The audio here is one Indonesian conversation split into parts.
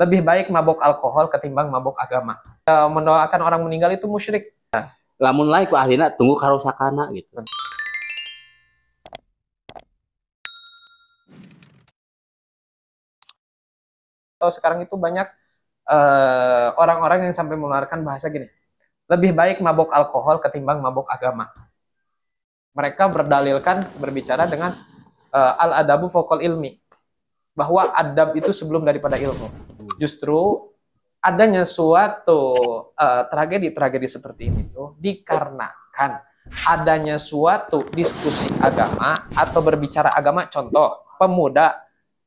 Lebih baik mabok alkohol ketimbang mabok agama. Mendoakan orang meninggal itu musyrik. Lamun lain ku ahlina tunggu karosakana gitu. Sekarang itu banyak orang-orang yang sampai mengeluarkan bahasa gini. Lebih baik mabok alkohol ketimbang mabok agama. Mereka berdalilkan berbicara dengan al-adabu fokol ilmi. Bahwa adab itu sebelum daripada ilmu. Justru adanya suatu tragedi-tragedi seperti ini tuh dikarenakan adanya suatu diskusi agama atau berbicara agama. Contoh, pemuda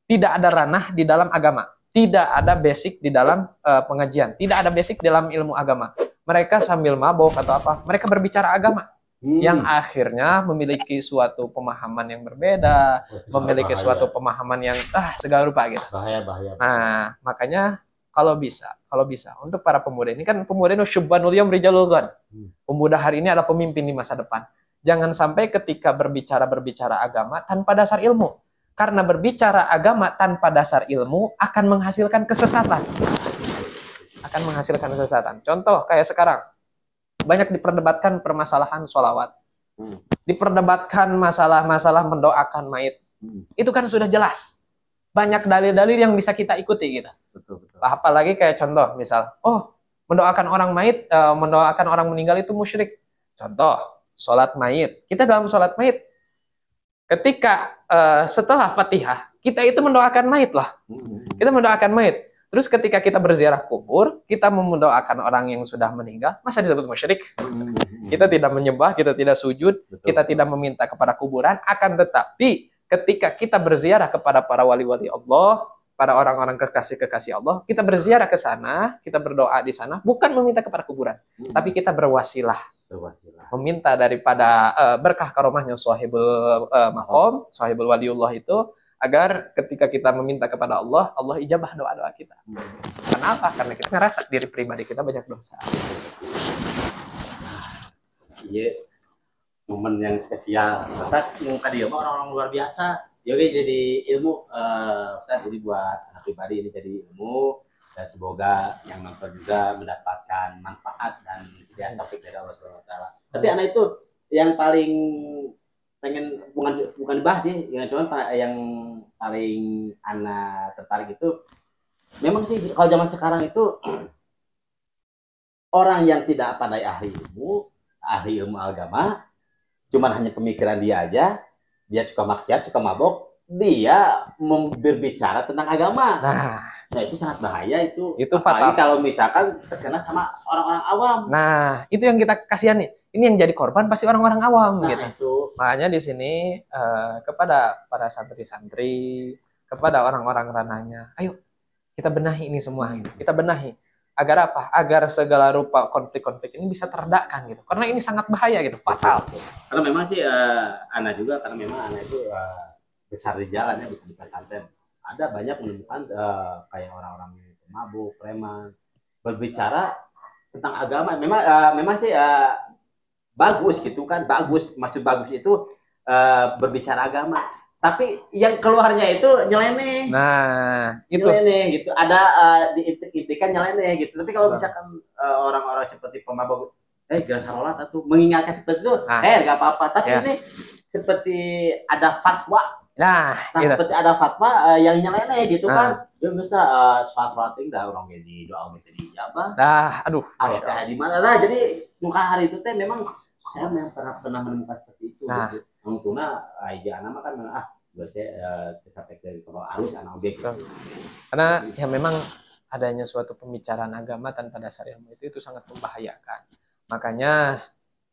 tidak ada ranah di dalam agama, tidak ada basic di dalam pengajian, tidak ada basic dalam ilmu agama. Mereka sambil mabok atau apa, mereka berbicara agama. Yang akhirnya memiliki suatu pemahaman yang berbeda, memiliki suatu pemahaman yang segala rupa gitu. Bahaya. Nah, makanya kalau bisa untuk para pemuda ini kan pemuda itu syubbanul yaum rijalul ghad. Pemuda hari ini adalah pemimpin di masa depan. Jangan sampai ketika berbicara agama tanpa dasar ilmu. Karena berbicara agama tanpa dasar ilmu akan menghasilkan kesesatan. Contoh kayak sekarang banyak diperdebatkan permasalahan sholawat, diperdebatkan masalah-masalah mendoakan mayit. Itu kan sudah jelas. Banyak dalil-dalil yang bisa kita ikuti gitu. Betul. Apalagi kayak contoh misal, mendoakan orang mayit, mendoakan orang meninggal itu musyrik. Contoh, sholat mayit. Kita dalam sholat mayit, ketika setelah Fatihah, kita itu mendoakan mayit lah. Kita mendoakan mayit. Terus ketika kita berziarah kubur, kita mendoakan orang yang sudah meninggal, masa disebut musyrik? Kita tidak menyembah, kita tidak sujud, kita tidak meminta kepada kuburan, akan tetapi ketika kita berziarah kepada para wali-wali Allah, para orang-orang kekasih-kekasih Allah, kita berziarah ke sana, kita berdoa di sana, bukan meminta kepada kuburan, tapi kita berwasilah. Meminta daripada berkah karomahnya sahibul maqam, sahibul waliullah itu, agar ketika kita meminta kepada Allah, Allah ijabah doa-doa kita. Kenapa? Karena kita ngerasa diri pribadi kita banyak dosa. Iya, momen yang spesial. Ustaz, yang tadi orang-orang luar biasa. Yogi jadi ilmu, Ustaz, jadi buat anak pribadi ini jadi ilmu. Dan semoga yang nonton juga mendapatkan manfaat dan hidayah taufik dari Allah SWT. Tapi anak itu yang paling pengen bukan dibahas sih, yang paling anak tertarik itu memang sih kalau zaman sekarang itu orang yang tidak pandai ahli ilmu agama, cuman hanya pemikiran dia aja, dia suka maksiat, suka mabok, dia berbicara tentang agama. Nah itu sangat bahaya itu fatal kalau misalkan terkena sama orang-orang awam. Nah itu yang kita kasihani. Ini yang jadi korban pasti orang-orang awam gitu. Itu. Makanya di sini kepada para santri-santri, kepada orang-orang ranahnya, ayo kita benahi ini semua. Kita benahi. Agar apa? Agar segala rupa konflik-konflik ini bisa teredakan gitu. Karena ini sangat bahaya gitu, fatal. Karena memang sih Ana juga, karena memang Ana itu besar di jalan ya, bukan di pesantren. Ada banyak menemukan kayak orang-orang mabuk, preman, berbicara tentang agama. Memang sih bagus gitu kan, maksud bagus itu berbicara agama, tapi yang keluarnya itu nyeleneh. Nah itu nyeleneh gitu, ada diintikan nyeleneh gitu. Tapi kalau misalkan orang-orang seperti pemabuk jangan salat atau mengingatkan seperti itu, nggak apa-apa. Tapi ini seperti ada fatwa. Nah gitu. Seperti ada fatwa yang nyeleneh gitu kan. Dia bisa sholat dah orang jadi doa jadi apa? Aduh. Di mana lah? Jadi muka hari itu teh memang saya pernah menemukan seperti itu. Gitu. Untungnya aja anak kan biasanya sampai ke kalau arus anak objek gitu. Karena ya memang adanya suatu pembicaraan agama tanpa dasar ilmu itu sangat membahayakan. Makanya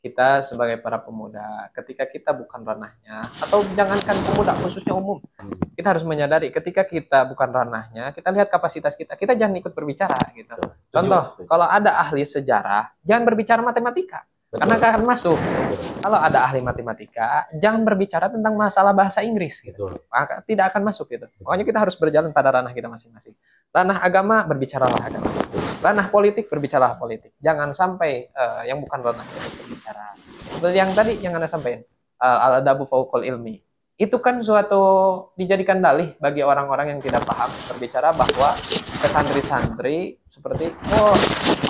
kita sebagai para pemuda, ketika kita bukan ranahnya, atau jangankan pemuda, khususnya umum, kita harus menyadari ketika kita bukan ranahnya, kita lihat kapasitas kita jangan ikut berbicara gitu. Contoh, kalau ada ahli sejarah, jangan berbicara matematika. Karena akan masuk. Kalau ada ahli matematika, jangan berbicara tentang masalah bahasa Inggris gitu. Maka tidak akan masuk gitu. Pokoknya kita harus berjalan pada ranah kita masing-masing. Ranah agama, berbicaralah agama. Ranah politik, berbicaralah politik. Jangan sampai yang bukan ranah kita berbicara. Seperti yang tadi yang Anda sampaikan, al-adabu fauqal ilmi. itu kan suatu dijadikan dalih bagi orang-orang yang tidak paham berbicara bahwa ke santri-santri seperti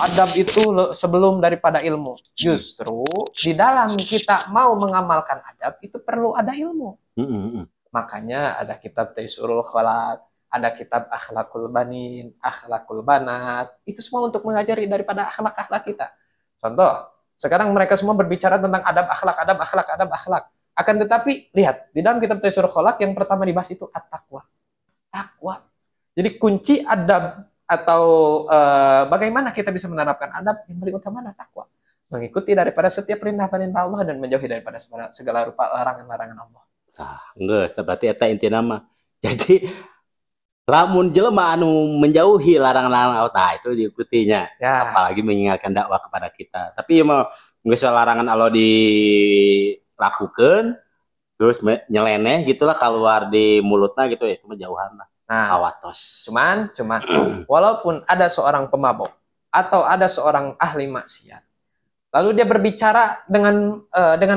adab itu sebelum daripada ilmu. Justru di dalam kita mau mengamalkan adab itu perlu ada ilmu. Makanya ada kitab Taisurul Khalaq, ada kitab Akhlakul Banin, Akhlakul Banat. Itu semua untuk mengajari daripada akhlak-akhlak kita. Contoh, sekarang mereka semua berbicara tentang adab akhlak. Akan tetapi, lihat, di dalam kitab Taisurul Khalaq yang pertama dibahas itu at-taqwa. Takwa. Jadi kunci adab atau bagaimana kita bisa menerapkan adab yang paling utama adalah takwa. Mengikuti daripada setiap perintah-perintah Allah dan menjauhi daripada segala rupa larangan-larangan Allah. Enggak, berarti eta inti nama. Jadi lamun jelema anu menjauhi larangan-larangan Allah, itu diikutinya. Ya. Apalagi mengingatkan dakwah kepada kita. Tapi mau geus larangan Allah dilakukan terus nyeleneh gitulah keluar di mulutnya gitu ya, itu jauhan lah. Awatos. Cuman walaupun ada seorang pemabok atau ada seorang ahli maksiat, lalu dia berbicara dengan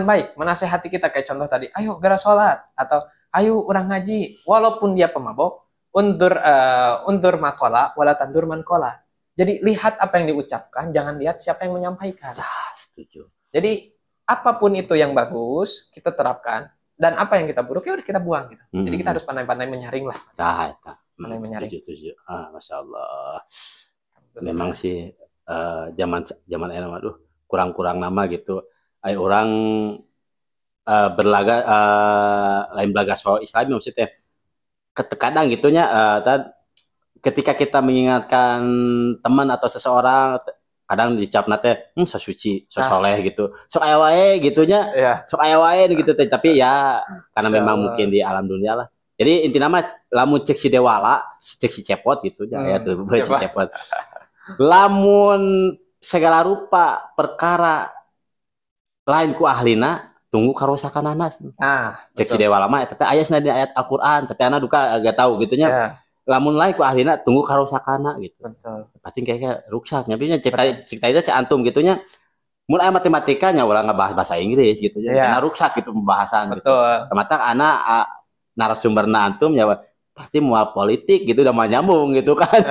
baik, menasehati kita kayak contoh tadi, ayo gara sholat atau ayo urang ngaji, walaupun dia pemabok, undur makola, wala tandur mankola. Jadi lihat apa yang diucapkan, jangan lihat siapa yang menyampaikan. Setuju. Jadi apapun itu yang bagus kita terapkan, dan apa yang kita buruk ya udah kita buang gitu. Jadi kita harus pandai-pandai menyaring lah. Pandai menyaring. Setuju. Masya Allah. Memang sih zaman enak, aduh. Kurang-kurang nama gitu. Orang berlaga lain belaga soal Islam maksudnya. Kadang gitunya ketika kita mengingatkan teman atau seseorang, kadang dicap nate so suci, so soleh gitu. Sok aya wae gitunya. Sok aya wae gitu, tapi ya karena memang mungkin di alam dunia lah. Jadi inti nama lamun cek si dewala, cek si cepot gitu ya tuh si cepot. Lamun segala rupa perkara lain ku ahlina tunggu karusakan anas. Cek si dewa lama eta aya di ayat Al-Qur'an tapi ana duka agak tahu gitunya. Lamun lain ku ahlina tunggu karusakana gitu. Betul. Pasti kayak ruksak nya cerita itu cek antum gitunya. Mun aya matematikanya ulah ngebahas bahasa Inggris gitu ya. Karena ruksak gitu pembahasan gitu. Ternyata ana narasumberna antum ya pasti mual politik gitu udah mah nyambung gitu kan.